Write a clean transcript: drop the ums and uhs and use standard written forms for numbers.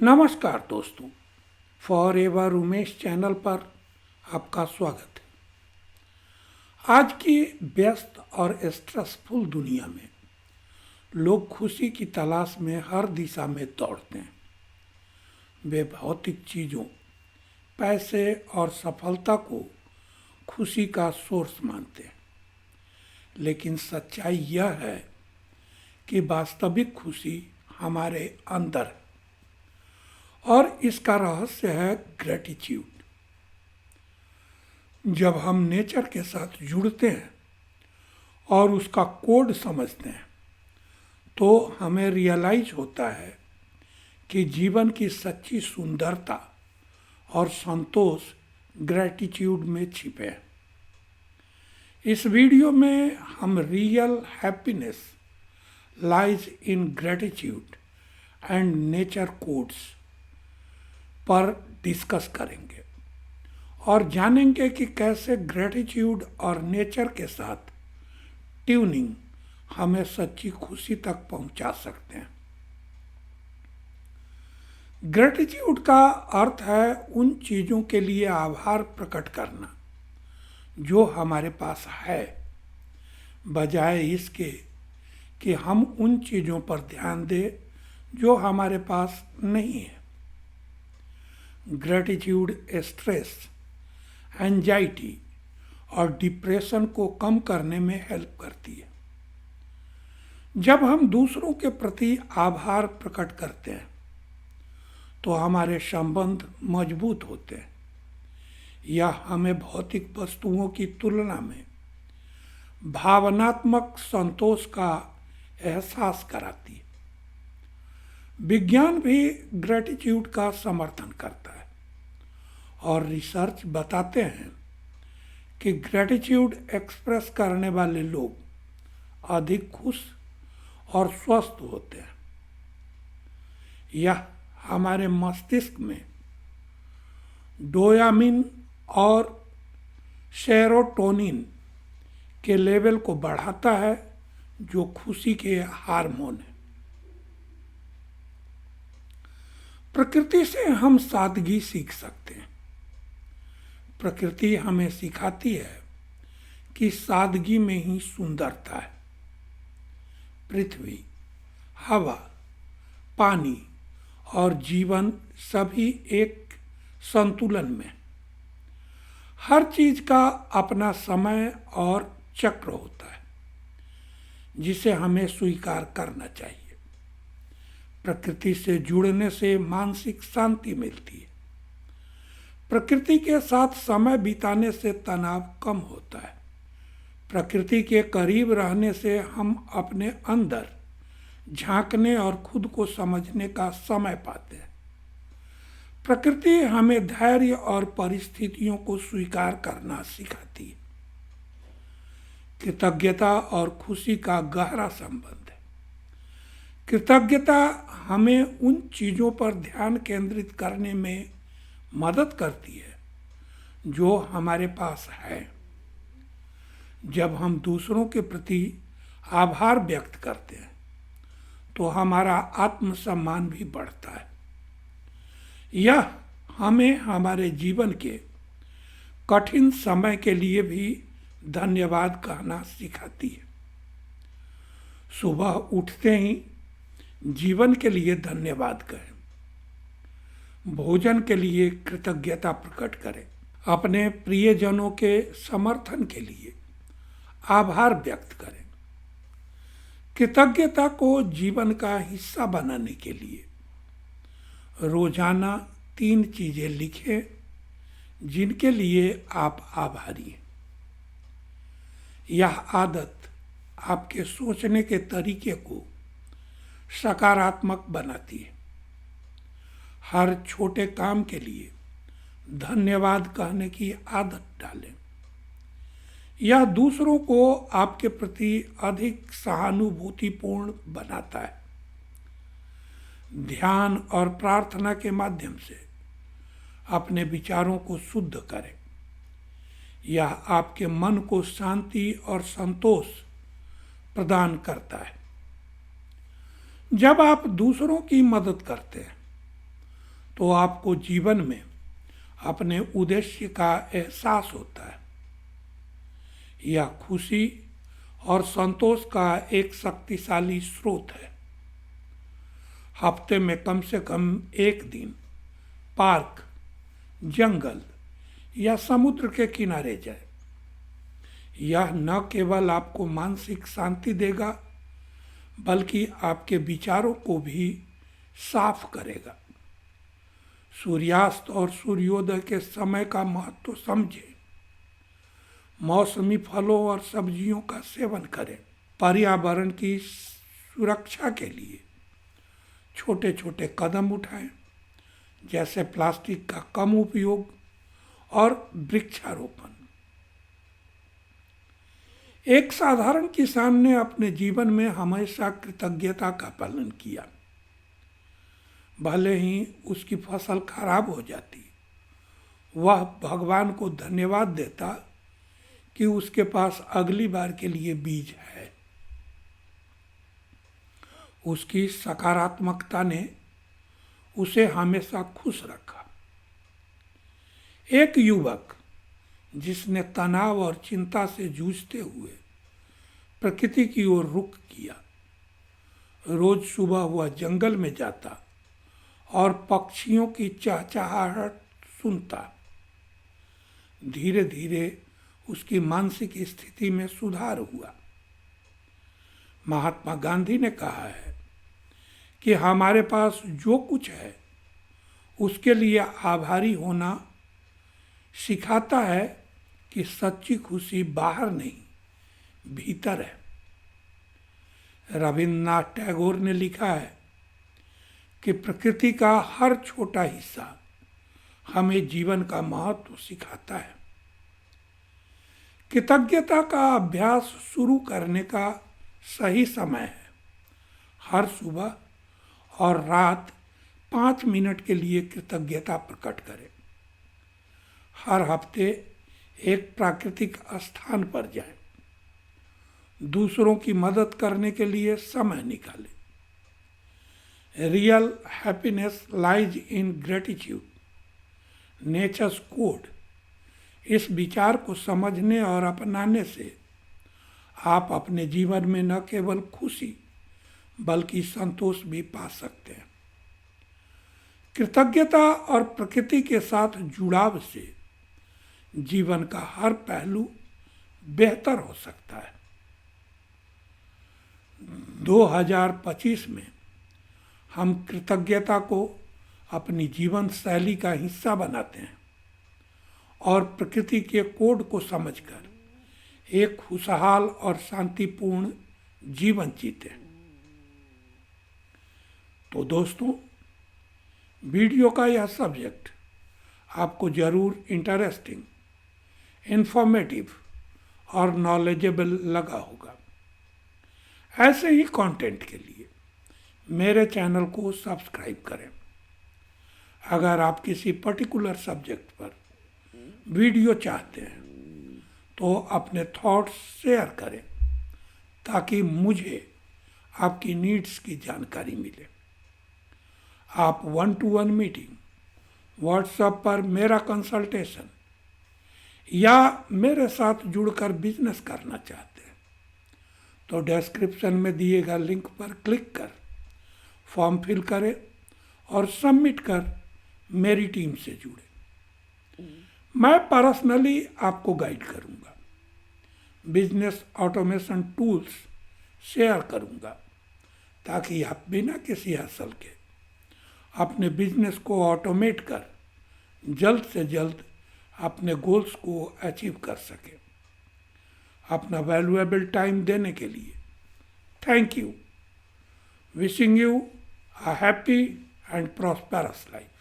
नमस्कार दोस्तों, for ever Umesh channel पर आपका स्वागत है। आज की व्यस्त और स्ट्रेसफुल दुनिया में लोग खुशी की तलाश में हर दिशा में दौड़ते हैं। वे भौतिक चीज़ों, पैसे और सफलता को खुशी का सोर्स मानते हैं, लेकिन सच्चाई यह है कि वास्तविक खुशी हमारे अंदर है और इसका रहस्य है ग्रेटिट्यूड। जब हम नेचर के साथ जुड़ते हैं और उसका कोड समझते हैं तो हमें रियलाइज होता है कि जीवन की सच्ची सुंदरता और संतोष ग्रेटिट्यूड में छिपे हैं। इस वीडियो में हम real happiness lies in gratitude and nature codes पर डिस्कस करेंगे और जानेंगे कि कैसे ग्रेटिट्यूड और नेचर के साथ ट्यूनिंग हमें सच्ची खुशी तक पहुंचा सकते हैं। ग्रेटिट्यूड का अर्थ है उन चीज़ों के लिए आभार प्रकट करना जो हमारे पास है, बजाय इसके कि हम उन चीज़ों पर ध्यान दें जो हमारे पास नहीं है। ग्रेटिट्यूड स्ट्रेस, एंजाइटी और डिप्रेशन को कम करने में हेल्प करती है। जब हम दूसरों के प्रति आभार प्रकट करते हैं तो हमारे संबंध मजबूत होते हैं। यह हमें भौतिक वस्तुओं की तुलना में भावनात्मक संतोष का एहसास कराती है। विज्ञान भी ग्रेटिट्यूड का समर्थन करता है और रिसर्च बताते हैं कि ग्रेटिट्यूड एक्सप्रेस करने वाले लोग अधिक खुश और स्वस्थ होते हैं। यह हमारे मस्तिष्क में डोपामिन और सेरोटोनिन के लेवल को बढ़ाता है, जो खुशी के हार्मोन है। प्रकृति से हम सादगी सीख सकते हैं। प्रकृति हमें सिखाती है कि सादगी में ही सुंदरता है। पृथ्वी, हवा, पानी और जीवन सभी एक संतुलन में। हर चीज का अपना समय और चक्र होता है जिसे हमें स्वीकार करना चाहिए। प्रकृति से जुड़ने से मानसिक शांति मिलती है। प्रकृति के साथ समय बिताने से तनाव कम होता है। प्रकृति के करीब रहने से हम अपने अंदर झांकने और खुद को समझने का समय पाते हैं। प्रकृति हमें धैर्य और परिस्थितियों को स्वीकार करना सिखाती है। कृतज्ञता और खुशी का गहरा संबंध है। कृतज्ञता हमें उन चीज़ों पर ध्यान केंद्रित करने में मदद करती है जो हमारे पास है। जब हम दूसरों के प्रति आभार व्यक्त करते हैं तो हमारा आत्मसम्मान भी बढ़ता है। यह हमें हमारे जीवन के कठिन समय के लिए भी धन्यवाद कहना सिखाती है। सुबह उठते ही जीवन के लिए धन्यवाद कहें, भोजन के लिए कृतज्ञता प्रकट करें, अपने प्रियजनों के समर्थन के लिए आभार व्यक्त करें। कृतज्ञता को जीवन का हिस्सा बनाने के लिए रोजाना 3 चीजें लिखें जिनके लिए आप आभारी हैं। यह आदत आपके सोचने के तरीके को सकारात्मक बनाती है। हर छोटे काम के लिए धन्यवाद कहने की आदत डालें। यह दूसरों को आपके प्रति अधिक सहानुभूतिपूर्ण बनाता है। ध्यान और प्रार्थना के माध्यम से अपने विचारों को शुद्ध करें। यह आपके मन को शांति और संतोष प्रदान करता है। जब आप दूसरों की मदद करते हैं तो आपको जीवन में अपने उद्देश्य का एहसास होता है। यह खुशी और संतोष का एक शक्तिशाली स्रोत है। हफ्ते में कम से कम एक दिन पार्क, जंगल या समुद्र के किनारे जाए। यह न केवल आपको मानसिक शांति देगा बल्कि आपके विचारों को भी साफ करेगा। सूर्यास्त और सूर्योदय के समय का महत्व समझें। मौसमी फलों और सब्जियों का सेवन करें। पर्यावरण की सुरक्षा के लिए छोटे छोटे कदम उठाएं, जैसे प्लास्टिक का कम उपयोग और वृक्षारोपण। एक साधारण किसान ने अपने जीवन में हमेशा कृतज्ञता का पालन किया। भले ही उसकी फसल खराब हो जाती, वह भगवान को धन्यवाद देता कि उसके पास अगली बार के लिए बीज है। उसकी सकारात्मकता ने उसे हमेशा खुश रखा। एक युवक जिसने तनाव और चिंता से जूझते हुए प्रकृति की ओर रुख किया, रोज सुबह वह जंगल में जाता और पक्षियों की चहचहाहट सुनता। धीरे धीरे उसकी मानसिक स्थिति में सुधार हुआ। महात्मा गांधी ने कहा है कि हमारे पास जो कुछ है उसके लिए आभारी होना सिखाता है कि सच्ची खुशी बाहर नहीं, भीतर है। रविन्द्रनाथ टैगोर ने लिखा है कि प्रकृति का हर छोटा हिस्सा हमें जीवन का महत्व सिखाता है। कृतज्ञता का अभ्यास शुरू करने का सही समय है हर सुबह और रात 5 मिनट के लिए कृतज्ञता प्रकट करें। हर हफ्ते एक प्राकृतिक स्थान पर जाएं। दूसरों की मदद करने के लिए समय निकालें। Real happiness lies in gratitude, nature's code. इस विचार को समझने और अपनाने से आप अपने जीवन में न केवल खुशी बल्कि संतोष भी पा सकते हैं। कृतज्ञता और प्रकृति के साथ जुड़ाव से जीवन का हर पहलू बेहतर हो सकता है। 2025 में हम कृतज्ञता को अपनी जीवन शैली का हिस्सा बनाते हैं और प्रकृति के कोड को समझकर एक खुशहाल और शांतिपूर्ण जीवन जीते हैं। तो दोस्तों, वीडियो का यह सब्जेक्ट आपको ज़रूर इंटरेस्टिंग, इन्फॉर्मेटिव और नॉलेजेबल लगा होगा। ऐसे ही कंटेंट के लिए मेरे चैनल को सब्सक्राइब करें। अगर आप किसी पर्टिकुलर सब्जेक्ट पर वीडियो चाहते हैं तो अपने थॉट्स शेयर करें ताकि मुझे आपकी नीड्स की जानकारी मिले। आप 1-to-1 मीटिंग, व्हाट्सएप पर मेरा कंसल्टेशन या मेरे साथ जुड़कर बिजनेस करना चाहते हैं तो डिस्क्रिप्शन में दिए गए लिंक पर क्लिक कर फॉर्म फिल करें और सबमिट कर मेरी टीम से जुड़े। मैं पर्सनली आपको गाइड करूंगा, बिजनेस ऑटोमेशन टूल्स शेयर करूंगा ताकि आप बिना किसी हसल के अपने बिजनेस को ऑटोमेट कर जल्द से जल्द अपने गोल्स को अचीव कर सकें। अपना वैल्यूएबल टाइम देने के लिए thank you. Wishing you a happy and prosperous life.